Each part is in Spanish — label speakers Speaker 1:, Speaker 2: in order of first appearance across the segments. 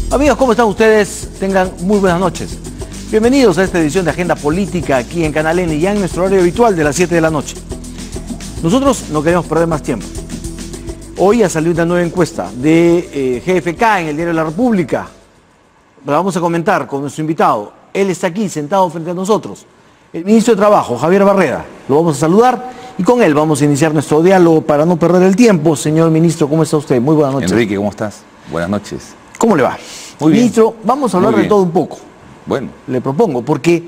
Speaker 1: Amigos, ¿cómo están ustedes? Tengan muy buenas noches. Bienvenidos a esta edición de Agenda Política aquí en Canal N, ya en nuestro horario habitual de las 7 de la noche. Nosotros no queremos perder más tiempo. Hoy ha salido una nueva encuesta de GFK en el Diario de la República. La vamos a comentar con nuestro invitado. Él está aquí sentado frente a nosotros. El ministro de Trabajo, Javier Barrera. Lo vamos a saludar y con él vamos a iniciar nuestro diálogo para no perder el tiempo. Señor ministro, ¿cómo está usted? Muy buenas noches.
Speaker 2: Enrique, ¿cómo estás? Buenas noches.
Speaker 1: ¿Cómo le va?
Speaker 2: Muy bien.
Speaker 1: Ministro, vamos a hablar de todo un poco.
Speaker 2: Bueno.
Speaker 1: Le propongo, porque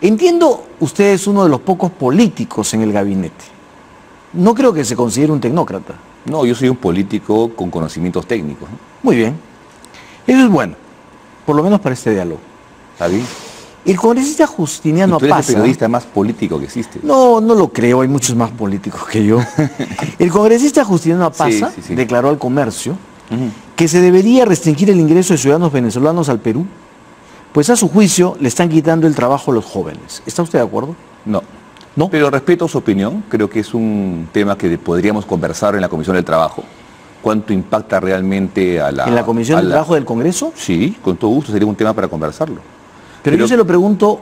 Speaker 1: entiendo usted es uno de los pocos políticos en el gabinete. No creo que se considere un tecnócrata.
Speaker 2: No, yo soy un político con conocimientos técnicos, ¿no?
Speaker 1: Muy bien. Eso es bueno, por lo menos para este diálogo.
Speaker 2: ¿Está bien?
Speaker 1: El congresista Justiniano
Speaker 2: ¿Y tú eres
Speaker 1: Apaza...
Speaker 2: el periodista más político que existe?
Speaker 1: No, no lo creo, hay muchos más políticos que yo. El congresista Justiniano Apaza declaró al Comercio que se debería restringir el ingreso de ciudadanos venezolanos al Perú, pues a su juicio le están quitando el trabajo a los jóvenes. ¿Está usted de acuerdo?
Speaker 2: No.
Speaker 1: ¿No?
Speaker 2: Pero respeto su opinión, creo que es un tema que podríamos conversar en la Comisión del Trabajo. ¿Cuánto impacta realmente a la...
Speaker 1: ¿En la Comisión del Trabajo del Congreso?
Speaker 2: Sí, con todo gusto, sería un tema para conversarlo.
Speaker 1: Pero yo se lo pregunto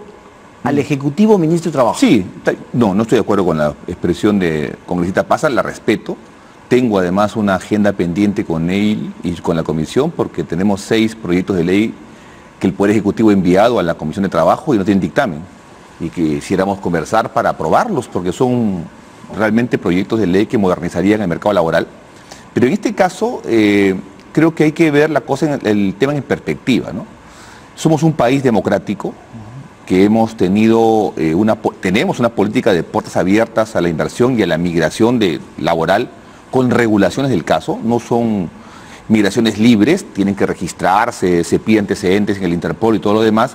Speaker 1: al Ejecutivo Ministro de Trabajo.
Speaker 2: Sí, no estoy de acuerdo con la expresión de congresista Apaza, la respeto. Tengo además una agenda pendiente con él y con la Comisión porque tenemos 6 proyectos de ley que el Poder Ejecutivo ha enviado a la Comisión de Trabajo y no tienen dictamen. Y que quisiéramos conversar para aprobarlos porque son realmente proyectos de ley que modernizarían el mercado laboral. Pero en este caso creo que hay que ver la cosa, el tema en perspectiva, ¿no? Somos un país democrático que hemos tenido tenemos una política de puertas abiertas a la inversión y a la migración laboral con regulaciones del caso. No son migraciones libres, tienen que registrarse, se piden antecedentes en el Interpol y todo lo demás,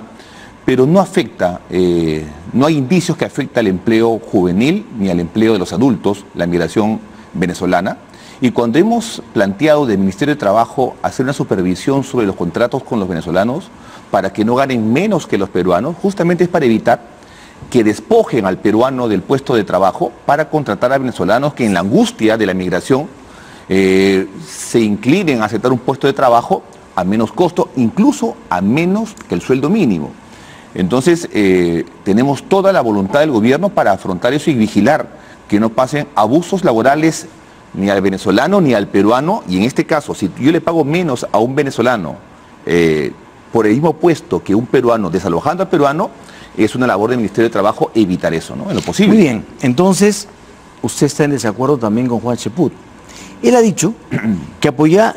Speaker 2: pero no afecta, no hay indicios que afecte al empleo juvenil ni al empleo de los adultos, la migración venezolana. Y cuando hemos planteado del Ministerio de Trabajo hacer una supervisión sobre los contratos con los venezolanos para que no ganen menos que los peruanos, justamente es para evitar que despojen al peruano del puesto de trabajo para contratar a venezolanos que en la angustia de la migración se inclinen a aceptar un puesto de trabajo a menos costo, incluso a menos que el sueldo mínimo. Entonces tenemos toda la voluntad del gobierno para afrontar eso y vigilar que no pasen abusos laborales ni al venezolano ni al peruano, y en este caso, si yo le pago menos a un venezolano por el mismo puesto que un peruano, desalojando al peruano, es una labor del Ministerio de Trabajo evitar eso, ¿no? En lo posible.
Speaker 1: Muy bien, entonces usted está en desacuerdo también con Juan Cheput. Él ha dicho que apoya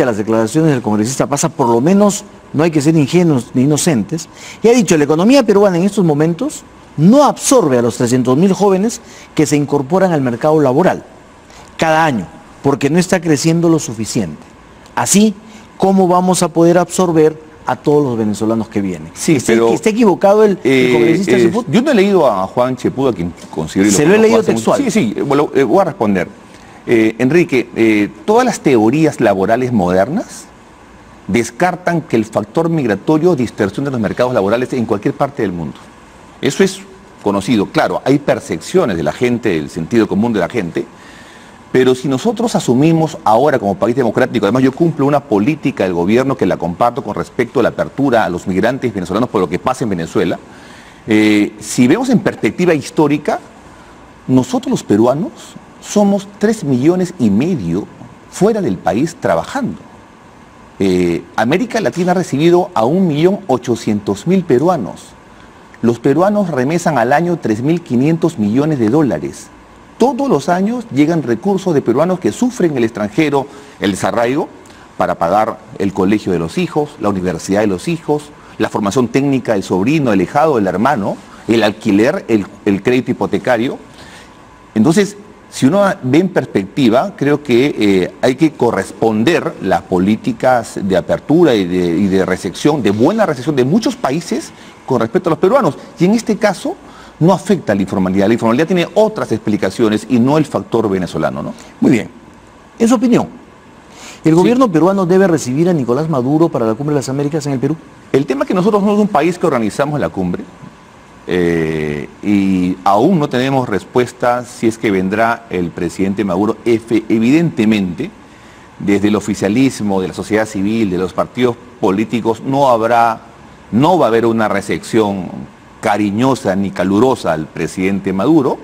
Speaker 1: las declaraciones del congresista Apaza, por lo menos no hay que ser ingenuos ni inocentes, y ha dicho, la economía peruana en estos momentos no absorbe a los 300.000 jóvenes que se incorporan al mercado laboral cada año, porque no está creciendo lo suficiente. Así, ¿cómo vamos a poder absorber a todos los venezolanos que vienen?
Speaker 2: Sí, pero
Speaker 1: ¿Está equivocado el congresista Cheput?
Speaker 2: Yo no he leído a Juan Cheput, a quien considero...
Speaker 1: Se lo he leído textual.
Speaker 2: Sí, bueno, voy a responder. Enrique, todas las teorías laborales modernas descartan que el factor migratorio distorsione los mercados laborales en cualquier parte del mundo. Eso es conocido. Claro, hay percepciones de la gente, del sentido común de la gente, pero si nosotros asumimos ahora como país democrático, además yo cumplo una política del gobierno que la comparto con respecto a la apertura a los migrantes venezolanos por lo que pasa en Venezuela, si vemos en perspectiva histórica, nosotros los peruanos somos 3,5 millones fuera del país trabajando. América Latina ha recibido a 1.800.000 peruanos. Los peruanos remesan al año 3.500 millones de dólares. Todos los años llegan recursos de peruanos que sufren en el extranjero el desarraigo para pagar el colegio de los hijos, la universidad de los hijos, la formación técnica del sobrino, el ahijado, del hermano, el alquiler, el crédito hipotecario. Entonces, si uno ve en perspectiva, creo que hay que corresponder las políticas de apertura y de recepción, de buena recepción de muchos países con respecto a los peruanos. Y en este caso no afecta a la informalidad. La informalidad tiene otras explicaciones y no el factor venezolano, ¿no?
Speaker 1: Muy bien. En su opinión, ¿el gobierno peruano debe recibir a Nicolás Maduro para la Cumbre de las Américas en el Perú?
Speaker 2: El tema es que nosotros no somos un país que organizamos la cumbre. Y aún no tenemos respuesta si es que vendrá el presidente Maduro. Evidentemente desde el oficialismo, de la sociedad civil, de los partidos políticos, no va a haber una recepción cariñosa ni calurosa al presidente Maduro,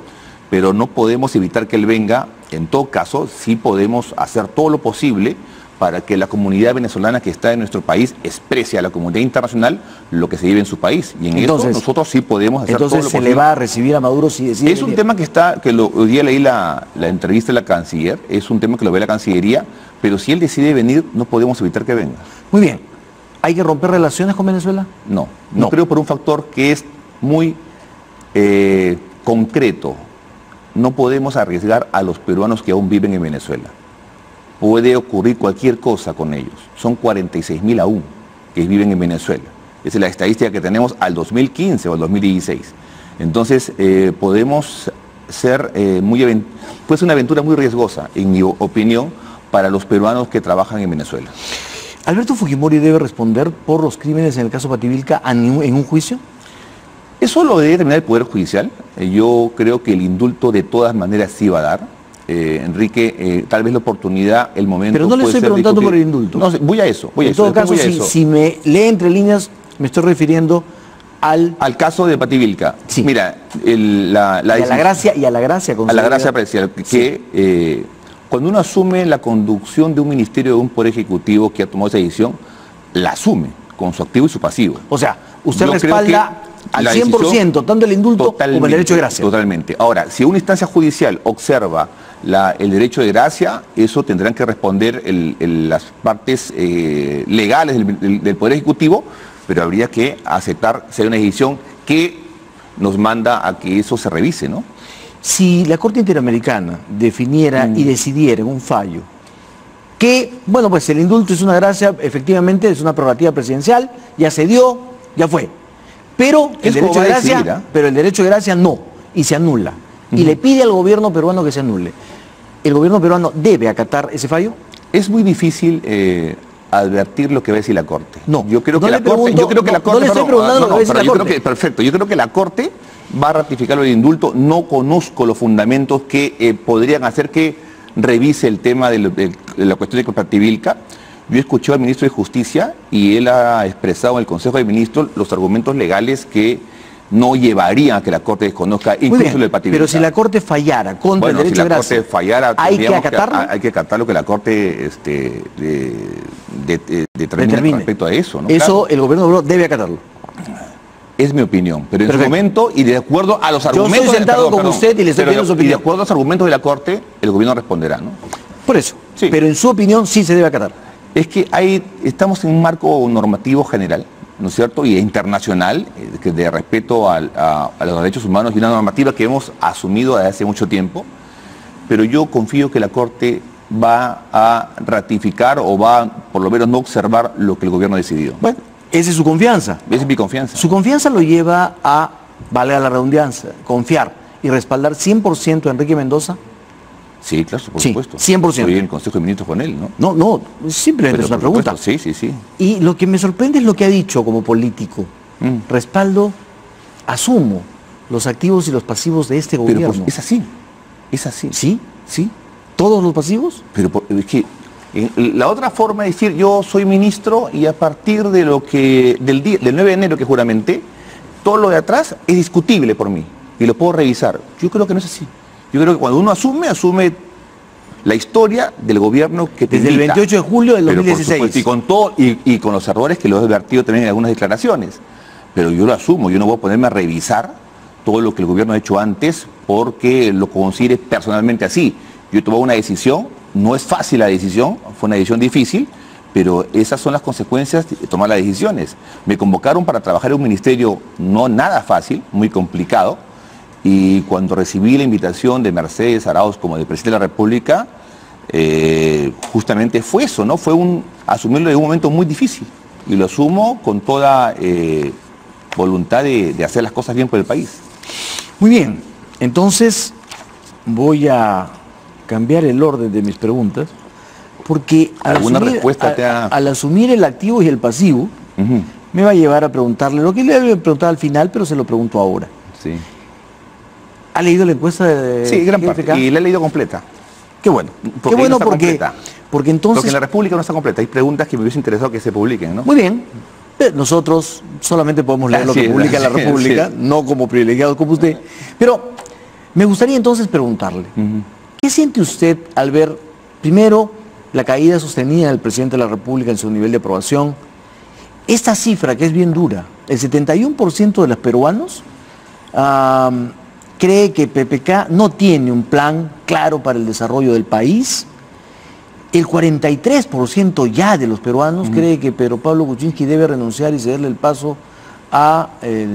Speaker 2: pero no podemos evitar que él venga. En todo caso, sí podemos hacer todo lo posible para que la comunidad venezolana que está en nuestro país exprese a la comunidad internacional lo que se vive en su país. Y en eso nosotros sí podemos hacer todo lo posible.
Speaker 1: Entonces, ¿se le va a recibir a Maduro si decide?
Speaker 2: Es un tema que hoy día leí la entrevista de la canciller, es un tema que lo ve la Cancillería, pero si él decide venir, no podemos evitar que venga.
Speaker 1: Muy bien. ¿Hay que romper relaciones con Venezuela?
Speaker 2: No creo, por un factor que es muy concreto. No podemos arriesgar a los peruanos que aún viven en Venezuela. Puede ocurrir cualquier cosa con ellos. Son 46.000 aún que viven en Venezuela. Esa es la estadística que tenemos al 2015 o al 2016. Entonces, podemos ser pues una aventura muy riesgosa, en mi opinión, para los peruanos que trabajan en Venezuela.
Speaker 1: ¿Alberto Fujimori debe responder por los crímenes en el caso Pativilca en un juicio?
Speaker 2: Eso lo debe determinar el Poder Judicial. Yo creo que el indulto de todas maneras sí va a dar. Enrique, tal vez la oportunidad, el momento...
Speaker 1: Pero no le estoy preguntando por el indulto.
Speaker 2: No, voy a eso.
Speaker 1: En todo caso, si me lee entre líneas, me estoy refiriendo al
Speaker 2: caso de Pativilca.
Speaker 1: Sí.
Speaker 2: Mira,
Speaker 1: a la gracia
Speaker 2: presidencial, que cuando uno asume la conducción de un ministerio, de un poder ejecutivo que ha tomado esa decisión, la asume con su activo y su pasivo.
Speaker 1: O sea, usted respalda al 100% tanto el indulto como el derecho de gracia.
Speaker 2: Totalmente. Ahora, si una instancia judicial observa el derecho de gracia, eso tendrán que responder las partes legales del Poder Ejecutivo, pero habría que aceptar, ser una decisión que nos manda a que eso se revise, ¿no?
Speaker 1: Si la Corte Interamericana definiera y decidiera en un fallo que, bueno, pues el indulto es una gracia, efectivamente es una prerrogativa presidencial, ya se dio, ya fue. Pero el derecho de gracia no, y se anula. Y le pide al gobierno peruano que se anule. ¿El gobierno peruano debe acatar ese fallo?
Speaker 2: Es muy difícil advertir lo que va a decir la Corte.
Speaker 1: No,
Speaker 2: yo creo que la Corte... Perfecto, yo creo que la Corte va a ratificar el indulto. No conozco los fundamentos que podrían hacer que revise el tema de la cuestión de Pativilca. Yo escuché al ministro de Justicia y él ha expresado en el Consejo de Ministros los argumentos legales que no llevarían a que la Corte desconozca incluso el Pativilca.
Speaker 1: Pero si la Corte fallara contra el derecho de gracia,
Speaker 2: si la Corte fallara,
Speaker 1: ¿hay que acatarlo?
Speaker 2: Hay que acatar lo que la Corte determine con respecto a eso, ¿no?
Speaker 1: Eso el gobierno debe acatarlo.
Speaker 2: Es mi opinión, pero en su momento y de acuerdo a los argumentos...
Speaker 1: Yo estoy sentado con usted y le estoy pidiendo su opinión.
Speaker 2: Y de acuerdo a los argumentos de la Corte, el gobierno responderá, ¿no?
Speaker 1: Por eso,
Speaker 2: sí. Pero
Speaker 1: en su opinión sí se debe acatar.
Speaker 2: Es que estamos en un marco normativo general, ¿no es cierto?, y internacional, de respeto a los derechos humanos, y una normativa que hemos asumido desde hace mucho tiempo, pero yo confío que la Corte va a ratificar o va, por lo menos, no observar lo que el gobierno ha decidido.
Speaker 1: Bueno, esa es su confianza.
Speaker 2: Esa es mi confianza.
Speaker 1: Su confianza lo lleva a, valga la redundancia, confiar y respaldar 100% a Enrique Mendoza.
Speaker 2: Sí, claro, por supuesto.
Speaker 1: 100%.
Speaker 2: Estoy en el Consejo de Ministros con él, ¿no?
Speaker 1: No, simplemente es una pregunta.
Speaker 2: Sí.
Speaker 1: Y lo que me sorprende es lo que ha dicho como político. Respaldo, asumo los activos y los pasivos de este gobierno.
Speaker 2: Pero pues, es así.
Speaker 1: ¿Sí? ¿Todos los pasivos?
Speaker 2: Pero es que la otra forma de decir, yo soy ministro y a partir de del 9 de enero que juramenté, todo lo de atrás es discutible por mí y lo puedo revisar. Yo creo que no es así. Yo creo que cuando uno asume la historia del gobierno que te
Speaker 1: desde el 28 de julio del 2016.
Speaker 2: Por supuesto, y con todo, y con los errores que lo he advertido también en algunas declaraciones. Pero yo lo asumo, yo no voy a ponerme a revisar todo lo que el gobierno ha hecho antes porque lo considere personalmente así. Yo he tomado una decisión, no es fácil la decisión, fue una decisión difícil, pero esas son las consecuencias de tomar las decisiones. Me convocaron para trabajar en un ministerio no nada fácil, muy complicado, y cuando recibí la invitación de Mercedes Arauz como de Presidente de la República, justamente fue eso, ¿no? Fue asumirlo en un momento muy difícil, y lo asumo con toda voluntad de hacer las cosas bien por el país.
Speaker 1: Muy bien, entonces voy a cambiar el orden de mis preguntas, porque al asumir el activo y el pasivo, me va a llevar a preguntarle lo que le había preguntado al final, pero se lo pregunto ahora.
Speaker 2: Sí.
Speaker 1: ¿Ha leído la encuesta de
Speaker 2: Sí, gran parte, y la he leído completa.
Speaker 1: Qué bueno. Qué bueno Porque entonces...
Speaker 2: Porque en la República no está completa. Hay preguntas que me hubiese interesado que se publiquen, ¿no?
Speaker 1: Muy bien. Nosotros solamente podemos leer lo que publica la República, no como privilegiados como usted. Pero me gustaría entonces preguntarle, ¿qué siente usted al ver, primero, la caída sostenida del presidente de la República en su nivel de aprobación? Esta cifra, que es bien dura, el 71% de los peruanos cree que PPK no tiene un plan claro para el desarrollo del país. El 43% ya de los peruanos cree que Pedro Pablo Kuczynski debe renunciar y cederle el paso al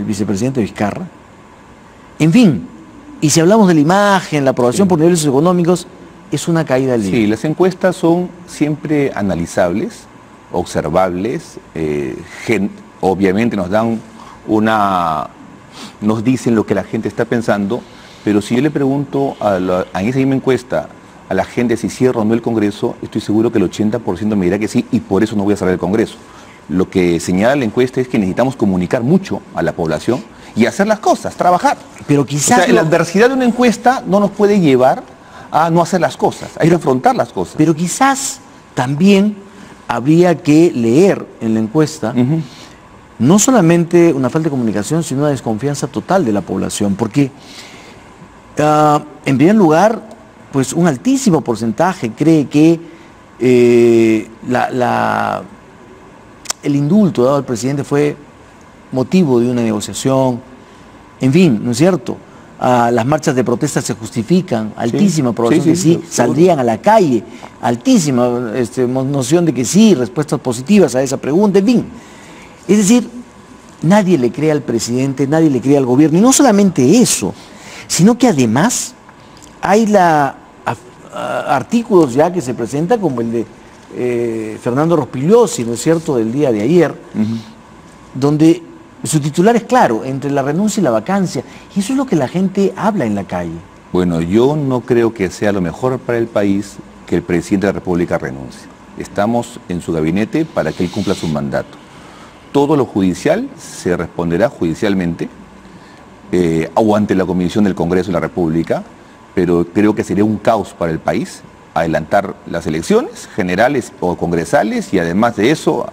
Speaker 1: vicepresidente Vizcarra. En fin, y si hablamos de la imagen, la aprobación por niveles socioeconómicos, es una caída libre.
Speaker 2: Sí, las encuestas son siempre analizables, observables, obviamente nos dan nos dicen lo que la gente está pensando, pero si yo le pregunto en esa misma encuesta a la gente si cierra o no el Congreso, estoy seguro que el 80% me dirá que sí, y por eso no voy a cerrar el Congreso. Lo que señala la encuesta es que necesitamos comunicar mucho a la población y hacer las cosas, trabajar.
Speaker 1: Pero quizás...
Speaker 2: la adversidad de una encuesta no nos puede llevar a no hacer las cosas, hay que afrontar las cosas.
Speaker 1: Pero quizás también habría que leer en la encuesta no solamente una falta de comunicación, sino una desconfianza total de la población, porque en primer lugar, pues un altísimo porcentaje cree que el indulto dado al presidente fue motivo de una negociación, en fin, ¿no es cierto? Las marchas de protesta se justifican, altísima aprobación que sí, saldrían a la calle, altísima noción de que sí, respuestas positivas a esa pregunta, en fin. Es decir, nadie le cree al presidente, nadie le cree al gobierno, y no solamente eso, sino que además hay artículos ya que se presentan como el de Fernando Rospigliosi, ¿no es cierto?, del día de ayer, donde su titular es claro, entre la renuncia y la vacancia, y eso es lo que la gente habla en la calle.
Speaker 2: Bueno, yo no creo que sea lo mejor para el país que el presidente de la República renuncie. Estamos en su gabinete para que él cumpla su mandato. Todo lo judicial se responderá judicialmente o ante la Comisión del Congreso de la República, pero creo que sería un caos para el país adelantar las elecciones generales o congresales y además de eso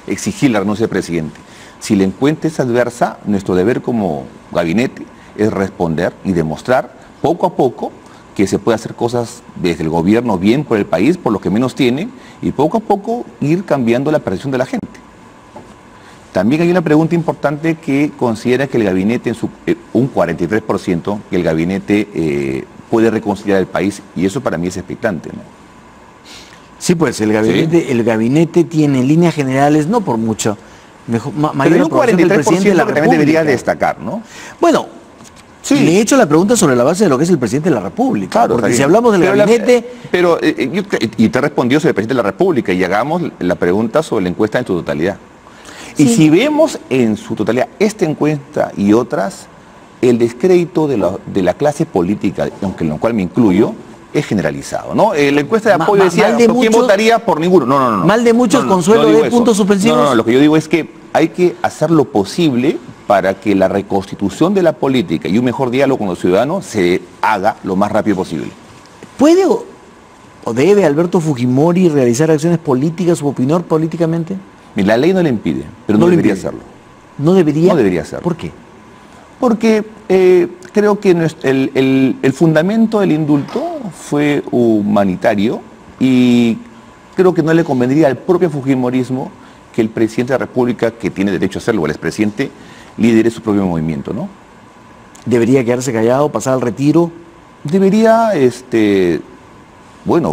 Speaker 2: exigir la renuncia del presidente. Si la encuesta es adversa, nuestro deber como gabinete es responder y demostrar poco a poco que se puede hacer cosas desde el gobierno bien por el país, por lo que menos tiene, y poco a poco ir cambiando la percepción de la gente. También hay una pregunta importante que considera que el gabinete, un 43%, que el gabinete puede reconciliar el país, y eso para mí es expectante, ¿no?
Speaker 1: Sí, pues el gabinete tiene en líneas generales, no por mucho, mayor aprobación del presidente de la República.
Speaker 2: También debería destacar, ¿no?
Speaker 1: Bueno, sí. Le he hecho la pregunta sobre la base de lo que es el presidente de la República.
Speaker 2: Claro,
Speaker 1: porque si hablamos del gabinete...
Speaker 2: Y te respondió sobre el presidente de la República, y hagamos la pregunta sobre la encuesta en su totalidad.
Speaker 1: Sí.
Speaker 2: Y si vemos en su totalidad esta encuesta y otras, el descrédito de la clase política, aunque en lo cual me incluyo, es generalizado, ¿no? La encuesta de apoyo decía, ¿por quién votaría? Por ninguno. No.
Speaker 1: Mal de muchos, consuelo de puntos suspensivos.
Speaker 2: No, lo que yo digo es que hay que hacer lo posible para que la reconstitución de la política y un mejor diálogo con los ciudadanos se haga lo más rápido posible.
Speaker 1: ¿Puede o debe Alberto Fujimori realizar acciones políticas o opinar políticamente?
Speaker 2: La ley no le impide, pero no debería hacerlo.
Speaker 1: ¿No debería?
Speaker 2: No debería hacerlo.
Speaker 1: ¿Por qué?
Speaker 2: Porque creo que el fundamento del indulto fue humanitario y creo que no le convendría al propio fujimorismo que el presidente de la República, que tiene derecho a hacerlo, el expresidente, lidere su propio movimiento, ¿no?
Speaker 1: ¿Debería quedarse callado, pasar al retiro?
Speaker 2: Debería,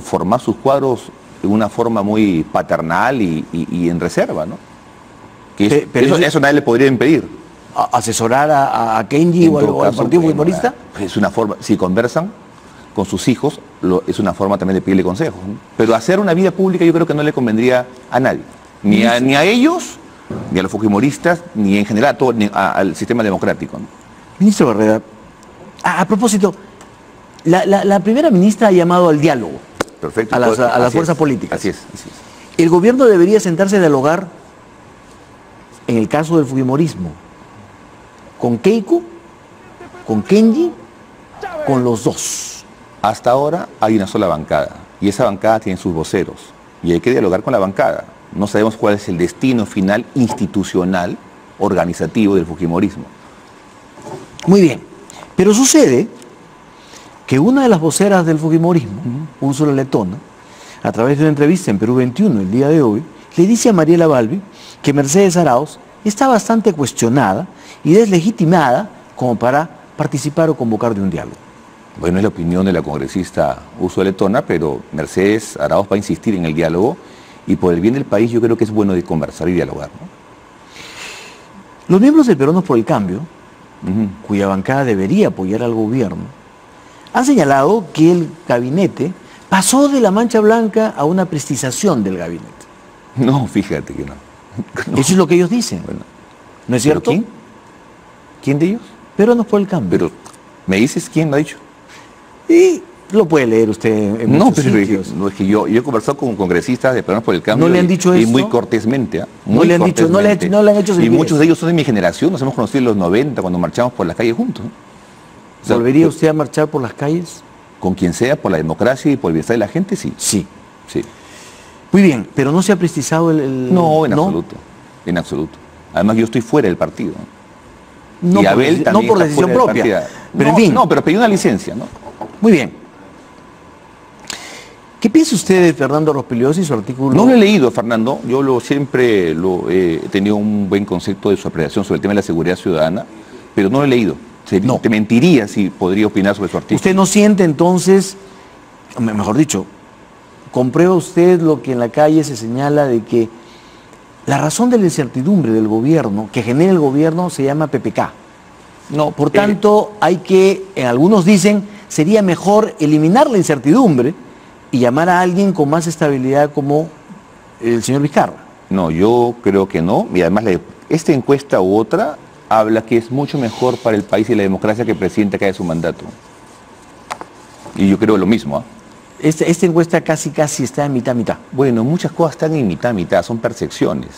Speaker 2: formar sus cuadros de una forma muy paternal y en reserva, ¿no? Que eso nadie le podría impedir.
Speaker 1: ¿Asesorar a Kenji o al partido fujimorista?
Speaker 2: Es una forma, si conversan con sus hijos, es una forma también de pedirle consejos, ¿no? Pero hacer una vida pública yo creo que no le convendría a nadie. Ni a ellos, ni a los fujimoristas, ni en general al sistema democrático, ¿no?
Speaker 1: Ministro Barrera, a propósito, la primera ministra ha llamado al diálogo.
Speaker 2: Perfecto.
Speaker 1: A las fuerzas políticas.
Speaker 2: Así es.
Speaker 1: El gobierno debería sentarse a dialogar, en el caso del fujimorismo, con Keiko, con Kenji, con los dos.
Speaker 2: Hasta ahora hay una sola bancada y esa bancada tiene sus voceros. Y hay que dialogar con la bancada. No sabemos cuál es el destino final institucional, organizativo del fujimorismo.
Speaker 1: Muy bien, pero sucede que una de las voceras del fujimorismo, Úrsula Letona, a través de una entrevista en Perú 21 el día de hoy, le dice a Mariela Balbi que Mercedes Arauz está bastante cuestionada y deslegitimada como para participar o convocar de un diálogo.
Speaker 2: Bueno, es la opinión de la congresista Úrsula Letona, pero Mercedes Arauz va a insistir en el diálogo y por el bien del país yo creo que es bueno de conversar y dialogar, ¿no?
Speaker 1: Los miembros del Peruanos por el Cambio, cuya bancada debería apoyar al gobierno, han señalado que el gabinete pasó de la mancha blanca a una prestización del gabinete.
Speaker 2: No, fíjate que no. No.
Speaker 1: Eso es lo que ellos dicen.
Speaker 2: Bueno,
Speaker 1: ¿no es cierto?
Speaker 2: ¿quién? ¿Quién de ellos?
Speaker 1: Peruanos por el Cambio.
Speaker 2: Pero, ¿me dices quién lo ha dicho?
Speaker 1: Y lo puede leer usted en muchos sitios.
Speaker 2: No, es que yo he conversado con congresistas de Peruanos por el Cambio.
Speaker 1: ¿No le han dicho
Speaker 2: y
Speaker 1: eso?
Speaker 2: muy cortésmente, ¿eh?
Speaker 1: No le han dicho, no le han hecho sentir
Speaker 2: y muchos
Speaker 1: eso.
Speaker 2: de ellos son de mi generación, nos hemos conocido en los 90 cuando marchamos por las calles juntos, ¿no? O sea,
Speaker 1: ¿Volvería usted a marchar por las calles?
Speaker 2: Con quien sea, por la democracia y por el bienestar de la gente, sí.
Speaker 1: Sí.
Speaker 2: Sí.
Speaker 1: Muy bien, pero no se ha prestizado el...
Speaker 2: No, en absoluto. En absoluto. Además, yo estoy fuera del partido.
Speaker 1: No,
Speaker 2: y Abel
Speaker 1: no por decisión propia. Pero en fin.
Speaker 2: No, pero pedí una licencia, ¿no?
Speaker 1: Muy bien. ¿Qué piensa usted de Fernando Rospigliosi y su artículo?
Speaker 2: No lo he leído, Fernando. Yo siempre he tenido un buen concepto de su apreciación sobre el tema de la seguridad ciudadana, pero no lo he leído.
Speaker 1: No.
Speaker 2: Te mentiría si podría opinar sobre su artículo.
Speaker 1: ¿Usted no siente entonces, mejor dicho, comprueba usted lo que en la calle se señala de que la razón de la incertidumbre del gobierno, que genera el gobierno, se llama PPK?
Speaker 2: No,
Speaker 1: Por tanto, hay que, algunos dicen, sería mejor eliminar la incertidumbre y llamar a alguien con más estabilidad como el señor Vizcarra.
Speaker 2: No, yo creo que no. Y además, esta encuesta u otra habla que es mucho mejor para el país y la democracia que el presidente acabe su mandato. Y yo creo lo mismo, ¿eh?
Speaker 1: Esta encuesta casi está en mitad.
Speaker 2: Bueno, muchas cosas están en mitad, son percepciones.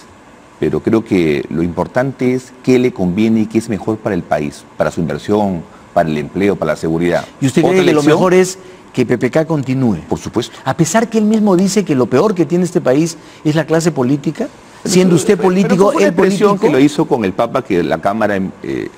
Speaker 2: Pero creo que lo importante es qué le conviene y qué es mejor para el país, para su inversión, para el empleo, para la seguridad.
Speaker 1: ¿Y usted cree que lo mejor es que PPK continúe?
Speaker 2: Por supuesto.
Speaker 1: A pesar que él mismo dice que lo peor que tiene este país es la clase política, siendo usted político,
Speaker 2: pero
Speaker 1: él político.
Speaker 2: Que lo hizo con el Papa, que la Cámara,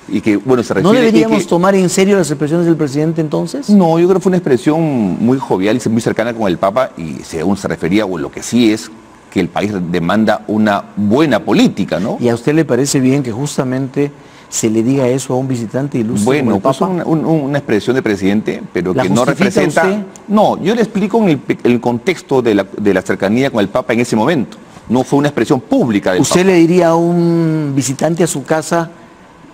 Speaker 2: y que, bueno, se refiere...
Speaker 1: ¿No deberíamos tomar en serio las expresiones del presidente entonces?
Speaker 2: No, yo creo que fue una expresión muy jovial y muy cercana con el Papa, y según se refería, o lo que sí es que el país demanda una buena política, ¿no?
Speaker 1: ¿Y a usted le parece bien que justamente se le diga eso a un visitante ilustre como
Speaker 2: bueno,
Speaker 1: el
Speaker 2: pues
Speaker 1: Papa?
Speaker 2: una expresión de presidente, pero
Speaker 1: ¿La
Speaker 2: que no
Speaker 1: justifica
Speaker 2: representa...
Speaker 1: usted?
Speaker 2: No, yo le explico en el contexto de la cercanía con el Papa en ese momento. No fue una expresión pública del
Speaker 1: ¿Usted
Speaker 2: Papa.
Speaker 1: le diría a un visitante a su casa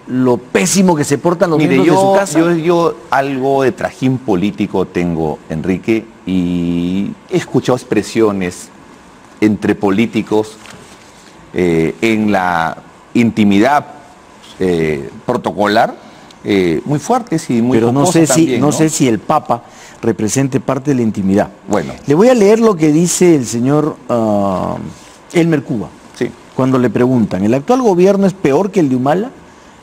Speaker 1: lo pésimo que se portan los miembros de su casa?
Speaker 2: Yo algo de trajín político tengo, Enrique, y he escuchado expresiones entre políticos en la intimidad protocolar muy fuertes y muy
Speaker 1: Pero no sé
Speaker 2: también,
Speaker 1: no sé si el Papa represente parte de la intimidad.
Speaker 2: Bueno.
Speaker 1: Le voy a leer lo que dice el señor Elmer Cuba.
Speaker 2: Sí.
Speaker 1: Cuando le preguntan, ¿el actual gobierno es peor que el de Humala?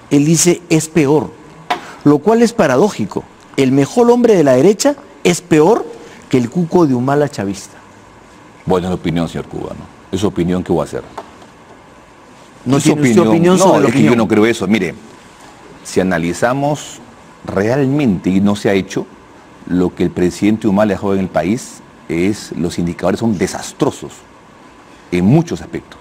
Speaker 1: Él dice, es peor. Lo cual es paradójico. El mejor hombre de la derecha es peor que el cuco de Humala chavista.
Speaker 2: Bueno, es opinión, señor Cuba, ¿no? Es opinión que voy a hacer.
Speaker 1: ¿No
Speaker 2: Es
Speaker 1: tiene usted opinión sobre
Speaker 2: es
Speaker 1: la
Speaker 2: que
Speaker 1: opinión?
Speaker 2: yo no creo eso. Mire, si analizamos realmente, y no se ha hecho, lo que el presidente Humala dejó en el país, los indicadores son desastrosos en muchos aspectos.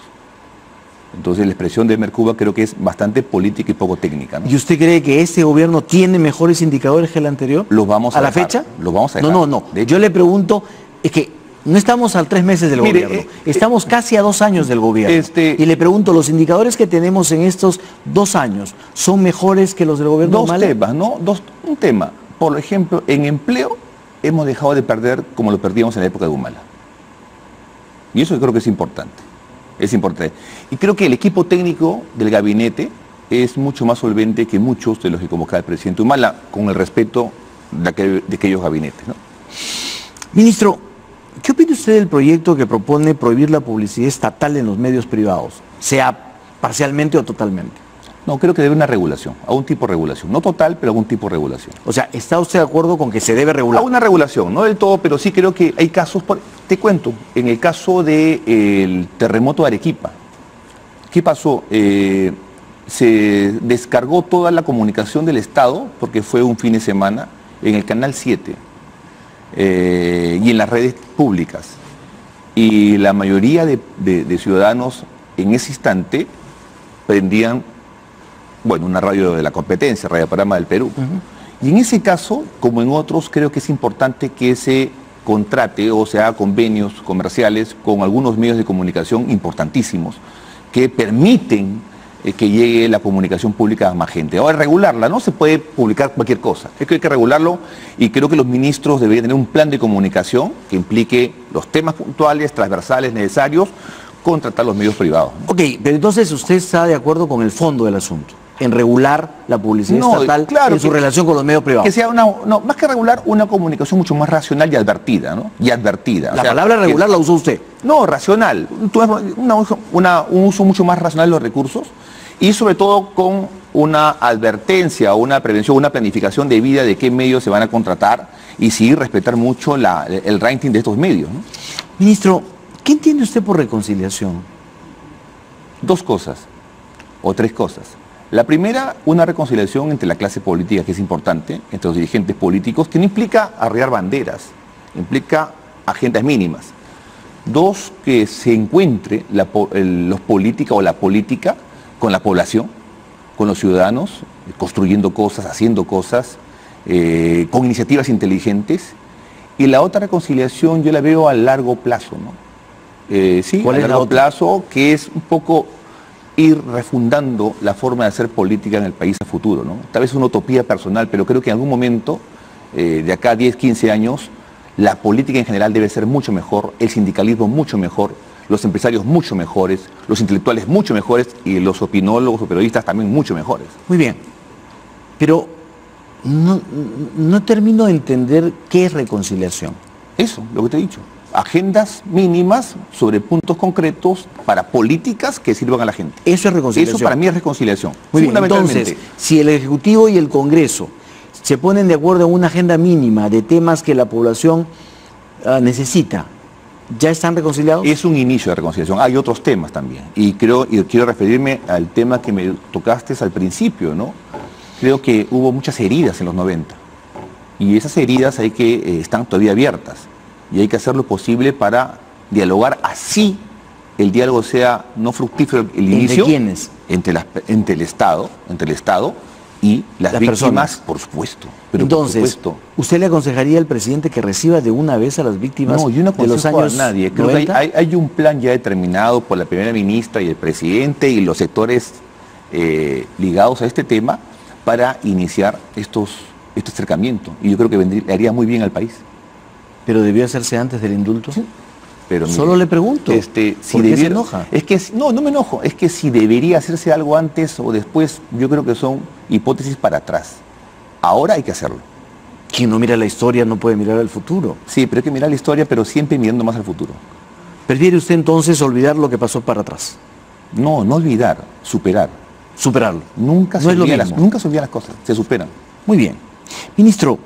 Speaker 2: Entonces la expresión de Mercuba creo que es bastante política y poco técnica, ¿no?
Speaker 1: ¿Y usted cree que este gobierno tiene mejores indicadores que el anterior?
Speaker 2: Los vamos a
Speaker 1: la
Speaker 2: dejar,
Speaker 1: fecha?
Speaker 2: los vamos a dejar.
Speaker 1: No.
Speaker 2: De hecho,
Speaker 1: Yo le pregunto, es que no estamos a 3 meses del gobierno, estamos casi a 2 años del gobierno. Y le pregunto, ¿los indicadores que tenemos en estos 2 años son mejores que los del gobierno Humala?
Speaker 2: Dos temas, ¿no? Un tema. Por ejemplo, en empleo hemos dejado de perder como lo perdíamos en la época de Humala. Y eso yo creo que es importante. Es importante. Y creo que el equipo técnico del gabinete es mucho más solvente que muchos de los que convocaba el presidente Humala, con el respeto de aquellos gabinetes, ¿no?
Speaker 1: Ministro, ¿qué opina usted del proyecto que propone prohibir la publicidad estatal en los medios privados, sea parcialmente o totalmente?
Speaker 2: No, creo que debe una regulación, algún tipo de regulación. No total, pero algún tipo de regulación.
Speaker 1: O sea, ¿está usted de acuerdo con que se debe regular?
Speaker 2: A una regulación, no del todo, pero sí creo que hay casos, te cuento, en el caso del terremoto de Arequipa, ¿qué pasó? Se descargó toda la comunicación del Estado, porque fue un fin de semana, en el Canal 7 y en las redes públicas. Y la mayoría de ciudadanos en ese instante prendían, bueno, una radio de la competencia, Radio Parama del Perú. Y en ese caso, como en otros, creo que es importante que se contrate o se haga convenios comerciales con algunos medios de comunicación importantísimos que permiten que llegue la comunicación pública a más gente. Ahora, regularla, no se puede publicar cualquier cosa, es que hay que regularlo y creo que los ministros deberían tener un plan de comunicación que implique los temas puntuales, transversales, necesarios, contratar los medios privados, ¿no?
Speaker 1: Ok, pero entonces usted está de acuerdo con el fondo del asunto, en regular la publicidad estatal, claro, en su relación con los medios privados.
Speaker 2: Que sea más que regular, una comunicación mucho más racional y advertida, ¿no? Y advertida.
Speaker 1: La palabra regular la usó usted.
Speaker 2: No, racional. Un uso mucho más racional de los recursos y sobre todo con una advertencia, una prevención, una planificación de vida de qué medios se van a contratar y sí respetar mucho el ranking de estos medios, ¿no?
Speaker 1: Ministro, ¿qué entiende usted por reconciliación?
Speaker 2: Dos cosas, o tres cosas. La primera, una reconciliación entre la clase política, que es importante, entre los dirigentes políticos, que no implica arriar banderas, implica agendas mínimas. Dos, que se encuentre los políticos o la política con la población, con los ciudadanos, construyendo cosas, haciendo cosas, con iniciativas inteligentes. Y la otra reconciliación yo la veo a largo plazo, ¿no? Sí, a largo plazo, que es un poco ir refundando la forma de hacer política en el país a futuro, ¿no? Tal vez una utopía personal, pero creo que en algún momento, de acá a 10, 15 años, la política en general debe ser mucho mejor, el sindicalismo mucho mejor, los empresarios mucho mejores, los intelectuales mucho mejores y los opinólogos o periodistas también mucho mejores.
Speaker 1: Muy bien, pero no termino de entender qué es reconciliación.
Speaker 2: Eso, lo que te he dicho. Agendas mínimas sobre puntos concretos para políticas que sirvan a la gente.
Speaker 1: Eso es reconciliación.
Speaker 2: Eso para mí es reconciliación.
Speaker 1: Muy bien, entonces, si el Ejecutivo y el Congreso se ponen de acuerdo en una agenda mínima de temas que la población necesita, ¿ya están reconciliados?
Speaker 2: Es un inicio de reconciliación. Hay otros temas también. Y quiero referirme al tema que me tocaste al principio, ¿no? Creo que hubo muchas heridas en los 90. Y esas heridas están todavía abiertas. Y hay que hacer lo posible para dialogar, así el diálogo sea no fructífero el inicio.
Speaker 1: ¿Entre quiénes?
Speaker 2: Entre el Estado y las víctimas, personas. Por supuesto.
Speaker 1: Pero entonces, por supuesto, ¿usted le aconsejaría al presidente que reciba de una vez a las víctimas
Speaker 2: de los años 90? No, yo no aconsejo a nadie. Creo que hay un plan ya determinado por la primera ministra y el presidente y los sectores ligados a este tema para iniciar este acercamiento. Y yo creo que le haría muy bien al país.
Speaker 1: ¿Pero debió hacerse antes del indulto?
Speaker 2: Sí. Pero
Speaker 1: solo le pregunto,
Speaker 2: ¿por qué se enoja? Es que, no me enojo, es que si debería hacerse algo antes o después, yo creo que son hipótesis para atrás. Ahora hay que hacerlo.
Speaker 1: Quien no mira la historia no puede mirar al futuro.
Speaker 2: Sí, pero hay que mirar la historia, pero siempre mirando más al futuro.
Speaker 1: ¿Prefiere usted entonces olvidar lo que pasó para atrás?
Speaker 2: No olvidar, superar.
Speaker 1: Superarlo.
Speaker 2: Nunca se olvidan las cosas, se superan.
Speaker 1: Muy bien. Ministro,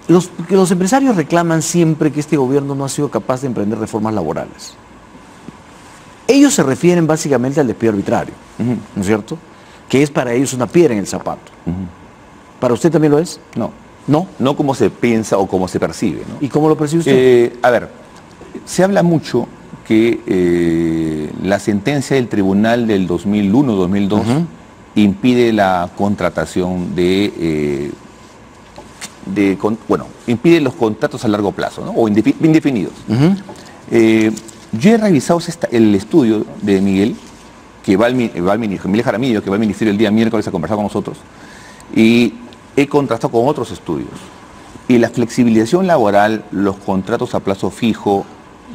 Speaker 1: los empresarios reclaman siempre que este gobierno no ha sido capaz de emprender reformas laborales. Ellos se refieren básicamente al despido arbitrario, ¿no es cierto? Que es para ellos una piedra en el zapato. ¿Para usted también lo es?
Speaker 2: No.
Speaker 1: ¿No?
Speaker 2: No como se piensa o como se percibe, ¿no?
Speaker 1: ¿Y cómo lo percibe usted?
Speaker 2: A ver, se habla mucho que la sentencia del tribunal del 2001-2002 impide la contratación impide los contratos a largo plazo, ¿no? O indefinidos. Yo he revisado el estudio de Miguel Jaramillo, que va al ministerio el día miércoles a conversar con nosotros, y he contrastado con otros estudios. Y la flexibilización laboral, los contratos a plazo fijo,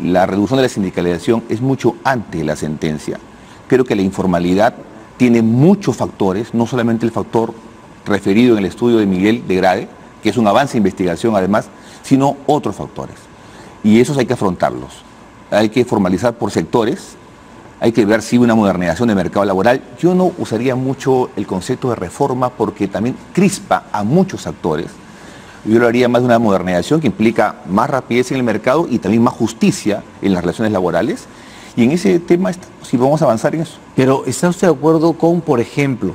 Speaker 2: la reducción de la sindicalización es mucho antes de la sentencia. Creo que la informalidad tiene muchos factores, no solamente el factor referido en el estudio de Miguel de Grade, que es un avance de investigación además, sino otros factores. Y esos hay que afrontarlos. Hay que formalizar por sectores hay que ver si una modernización del mercado laboral. Yo no usaría mucho el concepto de reforma porque también crispa a muchos actores. Yo lo haría más de una modernización que implica más rapidez en el mercado y también más justicia en las relaciones laborales. Y en ese tema, si vamos a avanzar en eso.
Speaker 1: Pero ¿está usted de acuerdo con, por ejemplo,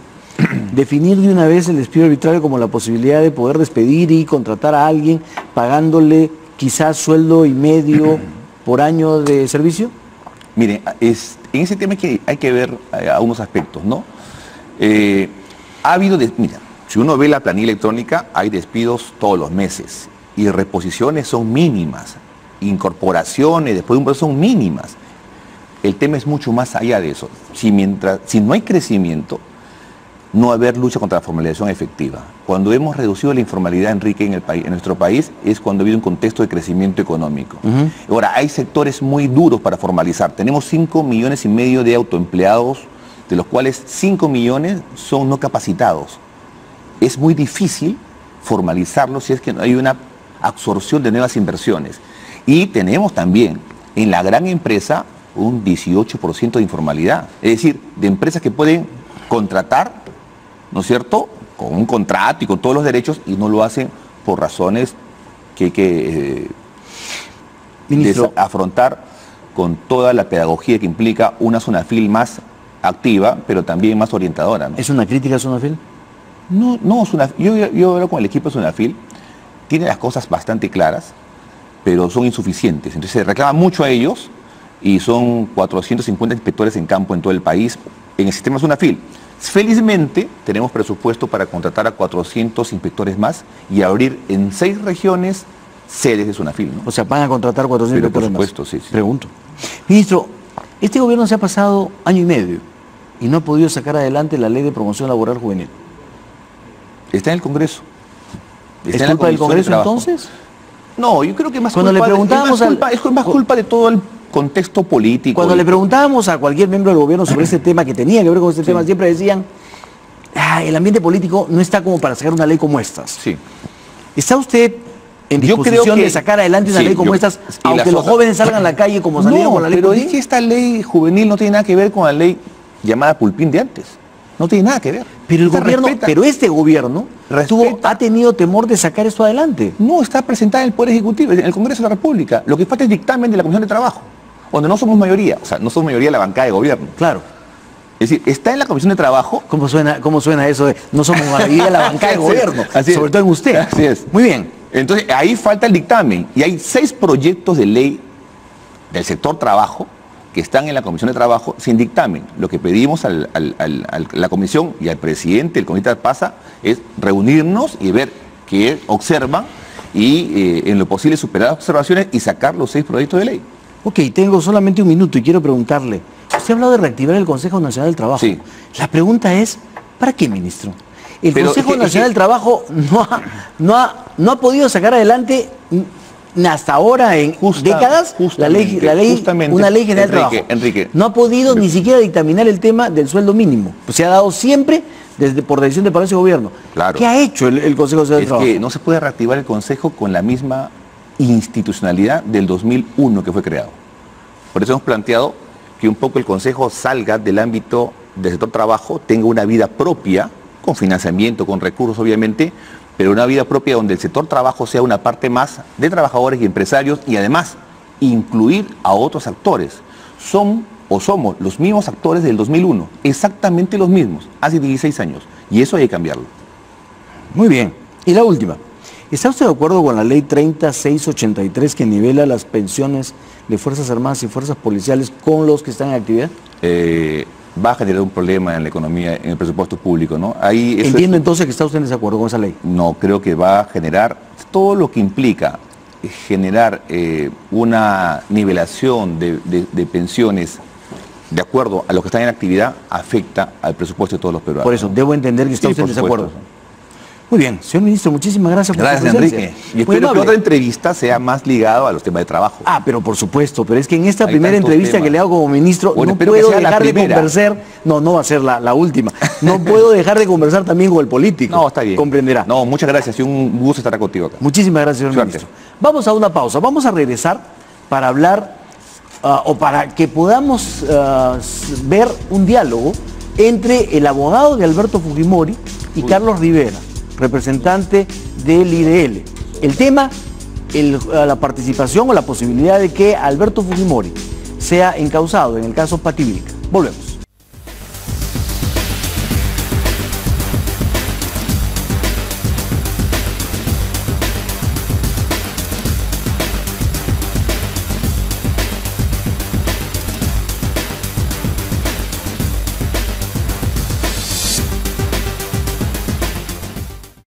Speaker 1: definir de una vez el despido arbitrario como la posibilidad de poder despedir y contratar a alguien pagándole quizás sueldo y medio por año de servicio?
Speaker 2: Mire, en ese tema hay que ver algunos aspectos, ¿no? Ha habido, mira, si uno ve la planilla electrónica, hay despidos todos los meses y reposiciones son mínimas, incorporaciones después de un proceso son mínimas. El tema es mucho más allá de eso. Si no hay crecimiento, no va a haber lucha contra la formalización efectiva. Cuando hemos reducido la informalidad, Enrique, en nuestro país, es cuando ha habido un contexto de crecimiento económico. Ahora, hay sectores muy duros para formalizar. Tenemos 5,5 millones de autoempleados, de los cuales 5 millones son no capacitados. Es muy difícil formalizarlos si es que no hay una absorción de nuevas inversiones. Y tenemos también en la gran empresa un 18% de informalidad. Es decir, de empresas que pueden contratar, ¿no es cierto?, con un contrato y con todos los derechos y no lo hacen por razones que hay que afrontar con toda la pedagogía que implica una Sunafil más activa, pero también más orientadora, ¿no?
Speaker 1: ¿Es una crítica a Sunafil?
Speaker 2: No, yo hablo con el equipo de Sunafil, tiene las cosas bastante claras, pero son insuficientes. Entonces se reclama mucho a ellos y son 450 inspectores en campo en todo el país en el sistema Sunafil. Felizmente tenemos presupuesto para contratar a 400 inspectores más y abrir en 6 regiones sedes de Sunafil, ¿no?
Speaker 1: O sea, van a contratar 400 inspectores más.
Speaker 2: Por supuesto, sí.
Speaker 1: Pregunto. Ministro, este gobierno se ha pasado año y medio y no ha podido sacar adelante la ley de promoción laboral juvenil.
Speaker 2: Está en el Congreso.
Speaker 1: ¿Es culpa del Congreso entonces?
Speaker 2: No, yo creo que más
Speaker 1: Cuando
Speaker 2: culpa,
Speaker 1: le preguntábamos
Speaker 2: es más culpa de todo el contexto político.
Speaker 1: Cuando le preguntábamos a cualquier miembro del gobierno sobre este tema que tenía que ver con este tema, siempre decían, el ambiente político no está como para sacar una ley como estas.
Speaker 2: Sí.
Speaker 1: ¿Está usted en disposición de sacar adelante una ley como estas, aunque los jóvenes salgan a la calle como salieron con la ley?
Speaker 2: Pero es que esta ley juvenil no tiene nada que ver con la ley llamada Pulpín de antes. No tiene nada que ver.
Speaker 1: Pero el gobierno, pero este gobierno ha tenido temor de sacar esto adelante.
Speaker 2: No, está presentada en el Poder Ejecutivo, en el Congreso de la República. Lo que falta es dictamen de la Comisión de Trabajo, donde no somos mayoría, o sea, no somos mayoría de la bancada de gobierno.
Speaker 1: Claro.
Speaker 2: Es decir, está en la Comisión de Trabajo.
Speaker 1: ¿Cómo suena eso de no somos mayoría de la bancada de gobierno?
Speaker 2: Así
Speaker 1: sobre todo en usted.
Speaker 2: Así es.
Speaker 1: Muy bien.
Speaker 2: Entonces, ahí falta el dictamen. Y hay 6 proyectos de ley del sector trabajo que están en la Comisión de Trabajo sin dictamen. Lo que pedimos a la Comisión y al presidente, el Comité PASA, es reunirnos y ver qué observan y en lo posible superar las observaciones y sacar los 6 proyectos de ley.
Speaker 1: Ok, tengo solamente un minuto y quiero preguntarle. Usted ha hablado de reactivar el Consejo Nacional del Trabajo.
Speaker 2: Sí.
Speaker 1: La pregunta es, ¿para qué, ministro? El Consejo Nacional del Trabajo no ha podido sacar adelante hasta ahora en décadas una ley general del trabajo.
Speaker 2: Enrique,
Speaker 1: no ha podido ni siquiera dictaminar el tema del sueldo mínimo. Pues se ha dado siempre por decisión del Palacio de Gobierno.
Speaker 2: Claro.
Speaker 1: ¿Qué ha hecho el Consejo Nacional del Trabajo?
Speaker 2: Es que no se puede reactivar el Consejo con la misma institucionalidad del 2001 que fue creado. Por eso hemos planteado que un poco el Consejo salga del ámbito del sector trabajo, tenga una vida propia, con financiamiento, con recursos obviamente, pero una vida propia donde el sector trabajo sea una parte más de trabajadores y empresarios y además incluir a otros actores. Somos los mismos actores del 2001, exactamente los mismos, hace 16 años, y eso hay que cambiarlo.
Speaker 1: Muy bien. Y la última. ¿Está usted de acuerdo con la ley 30683 que nivela las pensiones de Fuerzas Armadas y Fuerzas Policiales con los que están en actividad?
Speaker 2: Va a generar un problema en la economía, en el presupuesto público, ¿no?
Speaker 1: Entiendo entonces que está usted en desacuerdo con esa ley.
Speaker 2: No, creo que va a generar todo lo que implica generar una nivelación de pensiones de acuerdo a los que están en actividad, afecta al presupuesto de todos los peruanos.
Speaker 1: Por eso, debo entender que está usted en desacuerdo. Muy bien, señor ministro, muchísimas gracias por su presencia.
Speaker 2: Enrique. Y espero que otra entrevista sea más ligado a los temas de trabajo.
Speaker 1: Pero por supuesto, pero es que en esta primera entrevista que le hago como ministro, no puedo dejar de conversar, no va a ser la última, no puedo dejar de conversar también con el político.
Speaker 2: No, está bien.
Speaker 1: Comprenderá.
Speaker 2: No, muchas gracias y un gusto estar contigo acá.
Speaker 1: Muchísimas gracias, señor ministro. Vamos a una pausa, vamos a regresar para hablar o para que podamos ver un diálogo entre el abogado de Alberto Fujimori y Carlos Rivera, representante del IDL. El tema, la participación o la posibilidad de que Alberto Fujimori sea encausado en el caso Pati Vilca. Volvemos.